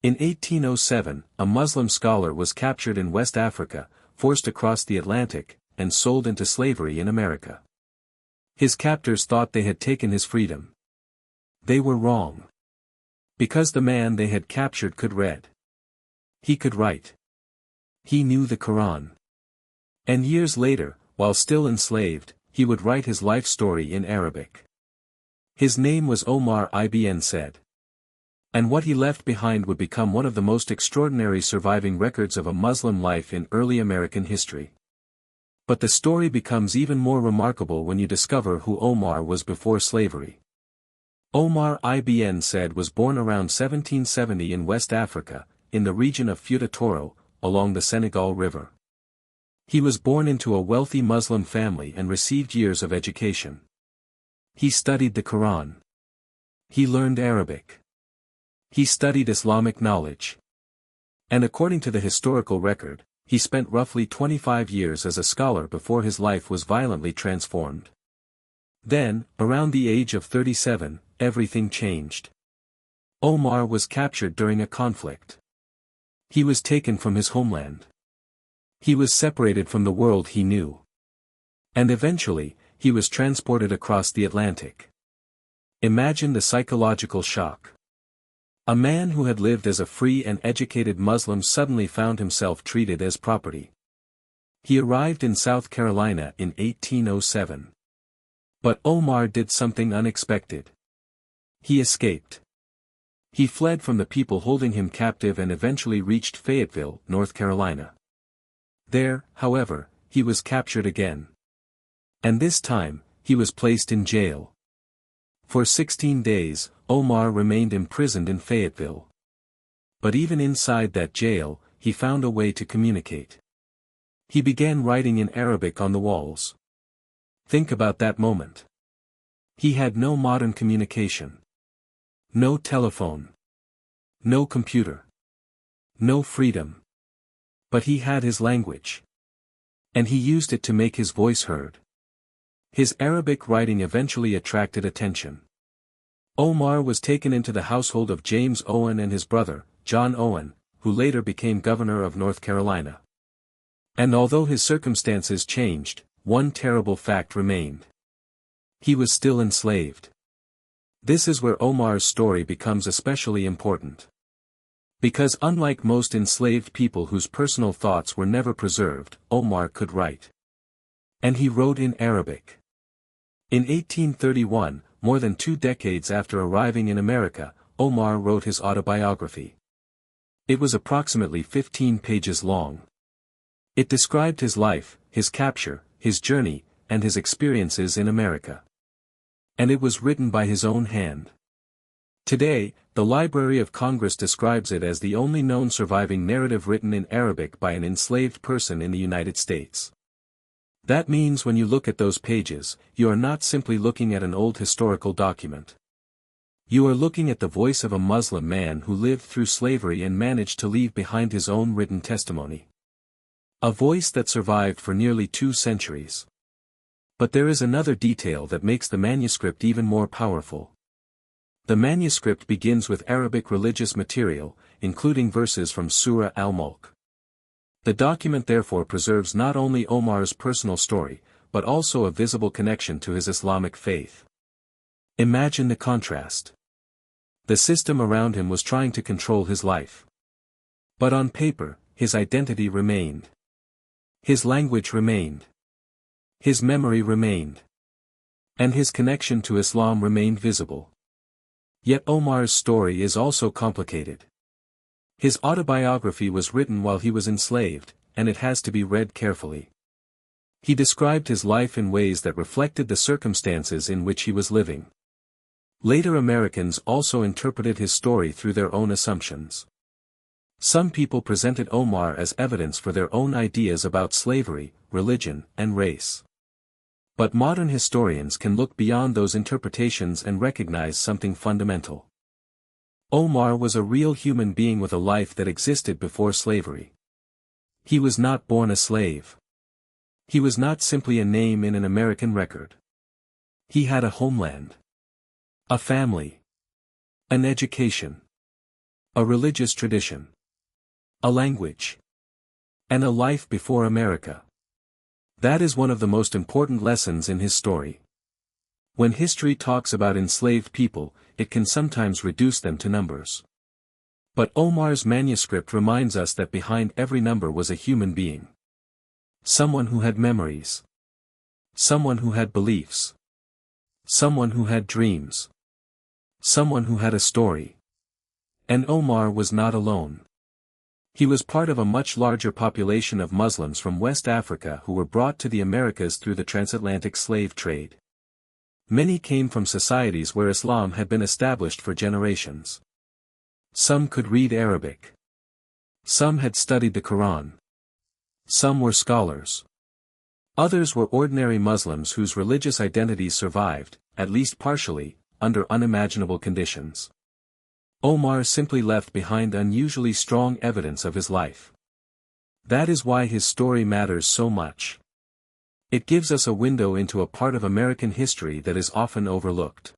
In 1807, a Muslim scholar was captured in West Africa, forced across the Atlantic, and sold into slavery in America. His captors thought they had taken his freedom. They were wrong. Because the man they had captured could read. He could write. He knew the Qur'an. And years later, while still enslaved, he would write his life story in Arabic. His name was Omar ibn Said. And what he left behind would become one of the most extraordinary surviving records of a Muslim life in early American history. But the story becomes even more remarkable when you discover who Omar was before slavery. Omar ibn Said was born around 1770 in West Africa, in the region of Fouta Toro, along the Senegal River. He was born into a wealthy Muslim family and received years of education. He studied the Qur'an. He learned Arabic. He studied Islamic knowledge. And according to the historical record, he spent roughly 25 years as a scholar before his life was violently transformed. Then, around the age of 37, everything changed. Omar was captured during a conflict. He was taken from his homeland. He was separated from the world he knew. And eventually, he was transported across the Atlantic. Imagine the psychological shock. A man who had lived as a free and educated Muslim suddenly found himself treated as property. He arrived in South Carolina in 1807. But Omar did something unexpected. He escaped. He fled from the people holding him captive and eventually reached Fayetteville, North Carolina. There, however, he was captured again. And this time, he was placed in jail. For 16 days, Omar remained imprisoned in Fayetteville. But even inside that jail, he found a way to communicate. He began writing in Arabic on the walls. Think about that moment. He had no modern communication. No telephone. No computer. No freedom. But he had his language. And he used it to make his voice heard. His Arabic writing eventually attracted attention. Omar was taken into the household of James Owen and his brother, John Owen, who later became governor of North Carolina. And although his circumstances changed, one terrible fact remained. He was still enslaved. This is where Omar's story becomes especially important. Because unlike most enslaved people whose personal thoughts were never preserved, Omar could write. And he wrote in Arabic. In 1831, more than 2 decades after arriving in America, Omar wrote his autobiography. It was approximately 15 pages long. It described his life, his capture, his journey, and his experiences in America. And it was written by his own hand. Today, the Library of Congress describes it as the only known surviving narrative written in Arabic by an enslaved person in the United States. That means when you look at those pages, you are not simply looking at an old historical document. You are looking at the voice of a Muslim man who lived through slavery and managed to leave behind his own written testimony. A voice that survived for nearly 2 centuries. But there is another detail that makes the manuscript even more powerful. The manuscript begins with Arabic religious material, including verses from Surah Al-Mulk. The document therefore preserves not only Omar's personal story, but also a visible connection to his Islamic faith. Imagine the contrast. The system around him was trying to control his life. But on paper, his identity remained. His language remained. His memory remained. And his connection to Islam remained visible. Yet Omar's story is also complicated. His autobiography was written while he was enslaved, and it has to be read carefully. He described his life in ways that reflected the circumstances in which he was living. Later Americans also interpreted his story through their own assumptions. Some people presented Omar as evidence for their own ideas about slavery, religion, and race. But modern historians can look beyond those interpretations and recognize something fundamental. Omar was a real human being with a life that existed before slavery. He was not born a slave. He was not simply a name in an American record. He had a homeland. A family. An education. A religious tradition. A language. And a life before America. That is one of the most important lessons in his story. When history talks about enslaved people, it can sometimes reduce them to numbers. But Omar's manuscript reminds us that behind every number was a human being. Someone who had memories. Someone who had beliefs. Someone who had dreams. Someone who had a story. And Omar was not alone. He was part of a much larger population of Muslims from West Africa who were brought to the Americas through the transatlantic slave trade. Many came from societies where Islam had been established for generations. Some could read Arabic. Some had studied the Qur'an. Some were scholars. Others were ordinary Muslims whose religious identities survived, at least partially, under unimaginable conditions. Omar simply left behind unusually strong evidence of his life. That is why his story matters so much. It gives us a window into a part of American history that is often overlooked.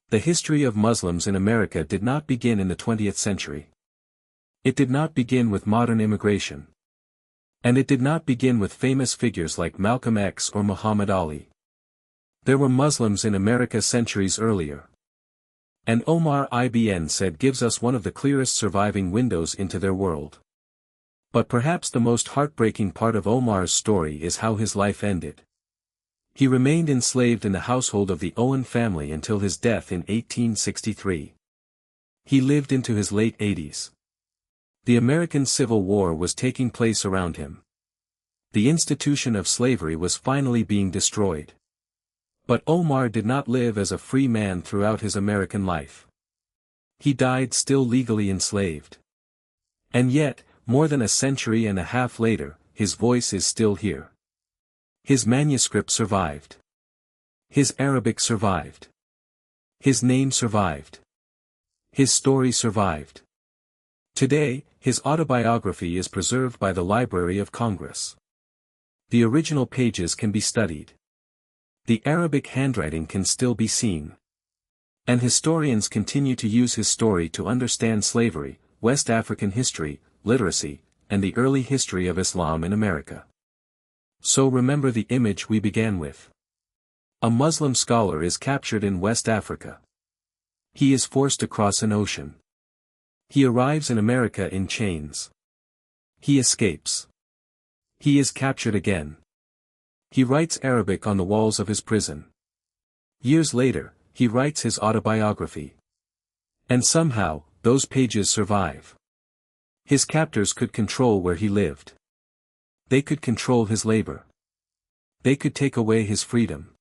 The history of Muslims in America did not begin in the 20th century. It did not begin with modern immigration. And it did not begin with famous figures like Malcolm X or Muhammad Ali. There were Muslims in America centuries earlier. And Omar ibn Said gives us one of the clearest surviving windows into their world. But perhaps the most heartbreaking part of Omar's story is how his life ended. He remained enslaved in the household of the Owen family until his death in 1863. He lived into his late 80s. The American Civil War was taking place around him. The institution of slavery was finally being destroyed. But Omar did not live as a free man throughout his American life. He died still legally enslaved. And yet, more than a century and a half later, his voice is still here. His manuscript survived. His Arabic survived. His name survived. His story survived. Today, his autobiography is preserved by the Library of Congress. The original pages can be studied. The Arabic handwriting can still be seen. And historians continue to use his story to understand slavery, West African history, literacy, and the early history of Islam in America. So remember the image we began with. A Muslim scholar is captured in West Africa. He is forced to cross an ocean. He arrives in America in chains. He escapes. He is captured again. He writes Arabic on the walls of his prison. Years later, he writes his autobiography. And somehow, those pages survive. His captors could control where he lived. They could control his labor. They could take away his freedom.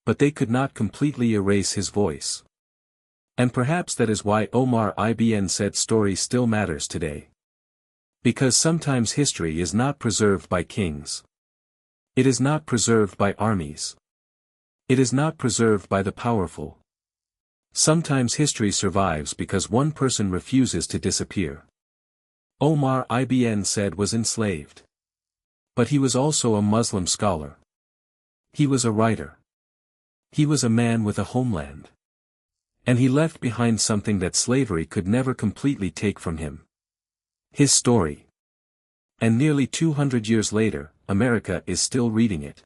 But they could not completely erase his voice. And perhaps that is why Omar ibn Said's story still matters today. Because sometimes history is not preserved by kings. It is not preserved by armies. It is not preserved by the powerful. Sometimes history survives because one person refuses to disappear. Omar ibn Said was enslaved. But he was also a Muslim scholar. He was a writer. He was a man with a homeland. And he left behind something that slavery could never completely take from him. His story. And nearly 200 years later, America is still reading it.